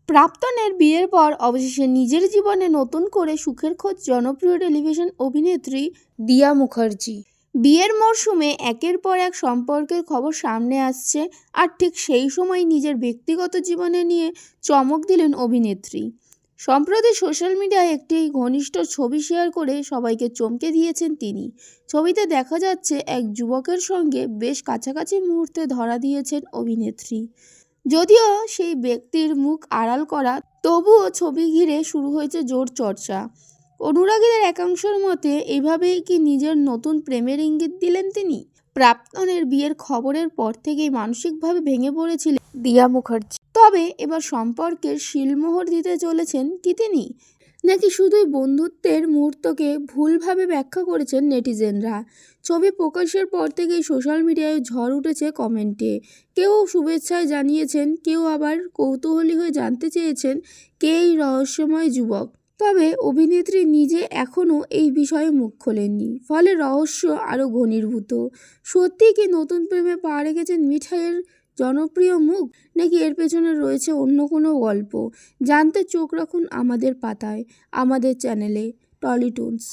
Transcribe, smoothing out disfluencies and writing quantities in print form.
প্রাক্তনের বিয়ের পর অবশেষে নিজের জীবনে নতুন করে সুখের খোঁজ জনপ্রিয় টেলিভিশন অভিনেত্রী দিয়া মুখার্জি। বিয়ের মরশুমে একের পর এক সম্পর্কের খবর সামনে আসছে, আর ঠিক সেই সময় নিজের ব্যক্তিগত জীবনে নিয়ে চমক দিলেন অভিনেত্রী। সম্প্রতি সোশ্যাল মিডিয়ায় একটি ঘনিষ্ঠ ছবি শেয়ার করে সবাইকে চমকে দিয়েছেন তিনি। ছবিতে দেখা যাচ্ছে এক যুবকের সঙ্গে বেশ কাছাকাছি মুহূর্তে ধরা দিয়েছেন অভিনেত্রী। যদিও সেই ব্যক্তির মুখ আড়াল করা, তবুও ছবি ঘিরে শুরু হয়েছে জোর চর্চা। অনুরাগীদের একাংশের মতে এভাবেই কি নিজের নতুন প্রেমের ইঙ্গিত দিলেন তিনি। প্রাক্তনের বিয়ের খবরের পর থেকেই মানসিকভাবে ভেঙে পড়েছিলেন দিয়া মুখার্জি। তবে এবার সম্পর্কের শিলমোহর দিতে চলেছেন কি তিনি, নাকি শুধুই বন্ধুত্বের মুহূর্তকে ভুলভাবে ব্যাখ্যা করেছেন নেটিজেনরা। ছবি প্রকাশের পর থেকেই সোশ্যাল মিডিয়ায় ঝড় উঠেছে কমেন্টে। কেউ শুভেচ্ছায় জানিয়েছেন, কেউ আবার কৌতূহলী হয়ে জানতে চেয়েছেন কে এই রহস্যময় যুবক। তবে অভিনেত্রী নিজে এখনও এই বিষয়ে মুখ খোলেননি, ফলে রহস্য আরও ঘনীভূত। সত্যিই কি নতুন প্রেমে পা রেখেছেন মিঠাইয়ের জনপ্রিয় মুখ, নাকি এর পেছনে রয়েছে অন্য কোনো গল্প? জানতে চোখ রাখুন আমাদের পাতায়, আমাদের চ্যানেলে টলিটুনস।